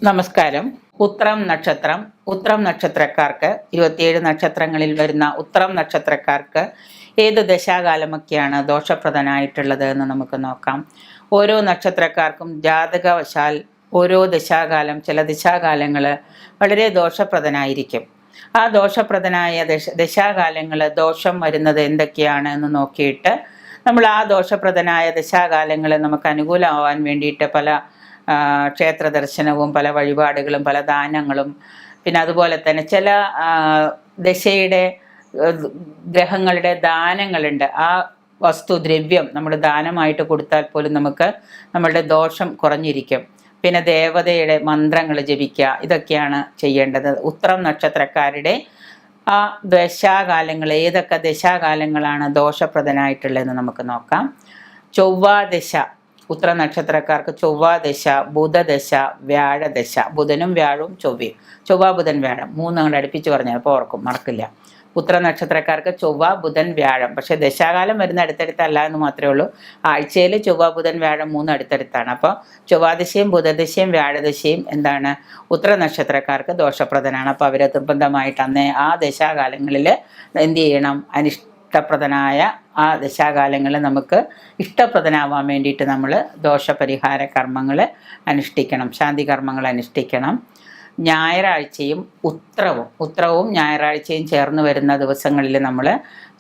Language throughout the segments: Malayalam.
നമസ്കാരം. ഉത്രം നക്ഷത്രക്കാർക്ക് 27 നക്ഷത്രങ്ങളിൽ വരുന്ന ഉത്രം നക്ഷത്രക്കാർക്ക് ഏത് ദശാകാലമൊക്കെയാണ് ദോഷപ്രദനായിട്ടുള്ളത് എന്ന് നമുക്ക് നോക്കാം. ഓരോ നക്ഷത്രക്കാർക്കും ജാതകവശാൽ ഓരോ ദശാകാലം, ചില ദശാകാലങ്ങൾ വളരെ ദോഷപ്രദനായിരിക്കും. ആ ദോഷപ്രദനായ ദശാകാലങ്ങൾ ദോഷം വരുന്നത് എന്തൊക്കെയാണ് എന്ന് നോക്കിയിട്ട് നമ്മൾ ആ ദോഷപ്രദനായ ദശാകാലങ്ങൾ നമുക്ക് അനുകൂലമാവാൻ വേണ്ടിയിട്ട് പല ക്ഷേത്ര ദർശനവും പല വഴിപാടുകളും പല ദാനങ്ങളും, പിന്നെ അതുപോലെ തന്നെ ചില ദശയുടെ ഗ്രഹങ്ങളുടെ ദാനങ്ങളുണ്ട്. ആ വസ്തുദ്രവ്യം നമ്മൾ ദാനമായിട്ട് കൊടുത്താൽ പോലും നമുക്ക് നമ്മളുടെ ദോഷം കുറഞ്ഞിരിക്കും. പിന്നെ ദേവതയുടെ മന്ത്രങ്ങൾ ജപിക്കുക, ഇതൊക്കെയാണ് ചെയ്യേണ്ടത്. ഉത്രം നക്ഷത്രക്കാരുടെ ആ ദശാകാലങ്ങൾ, ഏതൊക്കെ ദശാകാലങ്ങളാണ് ദോഷപ്രദനായിട്ടുള്ളതെന്ന് നമുക്ക് നോക്കാം. ചൊവ്വാദശ, ഉത്ര നക്ഷത്രക്കാർക്ക് ചൊവ്വാദശ, ബുധദശ, വ്യാഴദശ. ബുധനും വ്യാഴവും ചൊവ്വയും, ചൊവ്വ ബുധൻ വ്യാഴം അങ്ങോട്ട് അടുപ്പിച്ച് പറഞ്ഞാൽ അപ്പോൾ ഓർക്കും, മറക്കില്ല. ഉത്ര നക്ഷത്രക്കാർക്ക് ചൊവ്വ ബുധൻ വ്യാഴം. പക്ഷേ ദശാകാലം വരുന്ന അടുത്തടുത്തല്ല എന്ന് മാത്രമേ ഉള്ളൂ. ആഴ്ചയിൽ ചൊവ്വ ബുധൻ വ്യാഴം 3 അടുത്തടുത്താണ്. അപ്പോൾ ചൊവ്വാദശയും ബുധദശയും വ്യാഴദശയും എന്താണ്, ഉത്ര നക്ഷത്രക്കാർക്ക് ദോഷപ്രദനാണ്. അപ്പോൾ അവർ നിർബന്ധമായിട്ട് അന്നേ ആ ദശാകാലങ്ങളിൽ എന്ത് ചെയ്യണം, ഇഷ്ടപ്രദനായ ആ ദശാകാലങ്ങൾ നമുക്ക് ഇഷ്ടപ്രദനാവാൻ വേണ്ടിയിട്ട് നമ്മൾ ദോഷപരിഹാര കർമ്മങ്ങൾ അനുഷ്ഠിക്കണം, ശാന്തി കർമ്മങ്ങൾ അനുഷ്ഠിക്കണം. ഞായറാഴ്ചയും ഉത്രവും ഞായറാഴ്ചയും ചേർന്ന് വരുന്ന ദിവസങ്ങളിൽ നമ്മൾ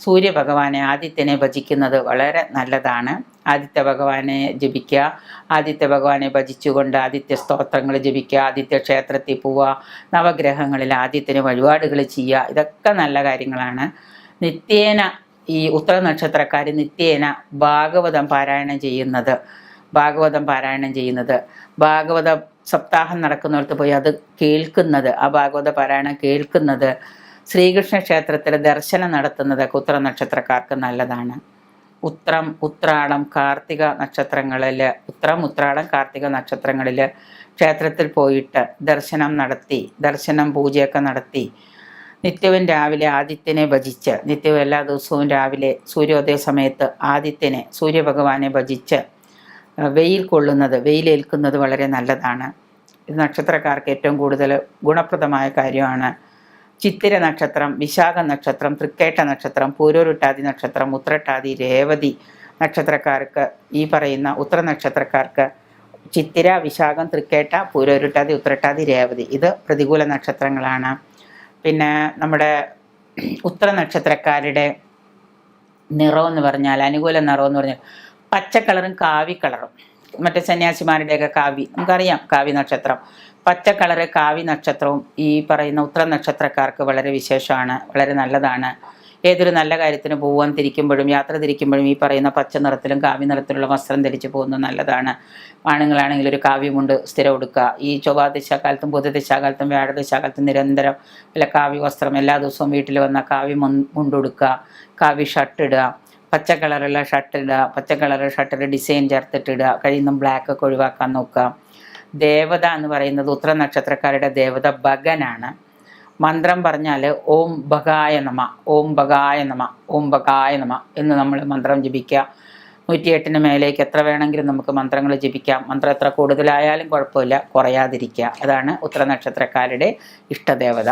സൂര്യഭഗവാനെ, ആദിത്യനെ ഭജിക്കുന്നത് വളരെ നല്ലതാണ്. ആദിത്യ ഭഗവാനെ ജപിക്കുക, ആദിത്യ ഭഗവാനെ ഭജിച്ചുകൊണ്ട് ആദിത്യ സ്തോത്രങ്ങൾ ജപിക്കുക, ആദിത്യ ക്ഷേത്രത്തിൽ പോവുക, നവഗ്രഹങ്ങളിൽ ആദിത്യന് വഴിപാടുകൾ ചെയ്യുക, ഇതൊക്കെ നല്ല കാര്യങ്ങളാണ്. നിത്യേന ഈ ഉത്തര നക്ഷത്രക്കാർ നിത്യേന ഭാഗവതം പാരായണം ചെയ്യുന്നത്, ഭാഗവത സപ്താഹം നടക്കുന്നിടത്ത് പോയി അത് കേൾക്കുന്നത്, ആ ഭാഗവത പാരായണം കേൾക്കുന്നത്, ശ്രീകൃഷ്ണ ക്ഷേത്രത്തിൽ ദർശനം നടത്തുന്നതൊക്കെ ഉത്തര നക്ഷത്രക്കാർക്ക് നല്ലതാണ്. ഉത്രാടം കാർത്തിക നക്ഷത്രങ്ങളിൽ, ഉത്രാടം കാർത്തിക നക്ഷത്രങ്ങളിൽ ക്ഷേത്രത്തിൽ പോയിട്ട് ദർശനം പൂജയൊക്കെ നടത്തി നിത്യവും രാവിലെ ആദിത്യനെ ഭജിച്ച്, നിത്യവും എല്ലാ ദിവസവും രാവിലെ സൂര്യോദയ സമയത്ത് ആദിത്യനെ, സൂര്യഭഗവാനെ ഭജിച്ച് വെയിലേൽക്കുന്നത് വളരെ നല്ലതാണ്. ഇത് നക്ഷത്രക്കാർക്ക് ഏറ്റവും കൂടുതൽ ഗുണപ്രദമായ കാര്യമാണ്. ചിത്തിര നക്ഷത്രം, വിശാഖ നക്ഷത്രം, തൃക്കേട്ട നക്ഷത്രം, പൂരോരുട്ടാതി നക്ഷത്രം, ഉത്രട്ടാതി, രേവതി നക്ഷത്രക്കാർക്ക്, ഈ പറയുന്ന ഉത്തര നക്ഷത്രക്കാർക്ക് ചിത്തിര, വിശാഖം, തൃക്കേട്ട, പൂരോരുട്ടാതി, ഉത്രട്ടാതി, രേവതി ഇത് പ്രതികൂല നക്ഷത്രങ്ങളാണ്. പിന്നെ നമ്മുടെ ഉത്തര നക്ഷത്രക്കാരുടെ നിറം എന്ന് പറഞ്ഞാൽ, അനുകൂല നിറം എന്ന് പറഞ്ഞാൽ പച്ച കളറും കാവി കളറും. മറ്റേ സന്യാസിമാരുടെയൊക്കെ കാവി നമുക്കറിയാം, കാവി നക്ഷത്രം, പച്ച കളറ് കാവി നക്ഷത്രവും ഈ പറയുന്ന ഉത്തര നക്ഷത്രക്കാർക്ക് വളരെ വിശേഷമാണ്, വളരെ നല്ലതാണ്. ഏതൊരു നല്ല കാര്യത്തിന് പോകാൻ തിരിക്കുമ്പോഴും യാത്ര തിരിക്കുമ്പോഴും ഈ പറയുന്ന പച്ച നിറത്തിലും കാവി നിറത്തിലുള്ള വസ്ത്രം ധരിച്ച് പോകുന്നത് നല്ലതാണ്. ആണുങ്ങളാണെങ്കിൽ ഒരു കാവ്യമുണ്ട് സ്ഥിരം കൊടുക്കുക. ഈ ചൊവ്വാദശാകാലത്തും ബുധദശാകാലത്തും വ്യാഴദശാകാലത്തും നിരന്തരം വല്ല കാവ്യ വസ്ത്രം എല്ലാ ദിവസവും വീട്ടിൽ വന്ന കാവ്യ മുണ്ടുടുക്കുക, കാവ്യ ഷർട്ട് ഇടുക, പച്ച കളറുള്ള ഷർട്ട് ഇടുക, പച്ച കളറ് ഷർട്ടിൽ ഡിസൈൻ ചേർത്തിട്ടിടുക, കഴിയുന്ന ബ്ലാക്ക് ഒക്കെ ഒഴിവാക്കാൻ നോക്കുക. ദേവത എന്ന് പറയുന്നത് ഉത്തര നക്ഷത്രക്കാരുടെ ദേവത ഭഗനാണ്. മന്ത്രം പറഞ്ഞാൽ ഓം ഭഗായ നമ, ഓം ഭഗായ നമ, ഓം ഭഗായ നമ എന്ന് നമ്മൾ മന്ത്രം ജപിക്കുക. 108 മേലേക്ക് എത്ര വേണമെങ്കിലും നമുക്ക് മന്ത്രങ്ങൾ ജപിക്കാം. മന്ത്രം എത്ര കൂടുതലായാലും കുഴപ്പമില്ല, കുറയാതിരിക്കുക. അതാണ് ഉത്തര നക്ഷത്രക്കാരുടെ ഇഷ്ടദേവത.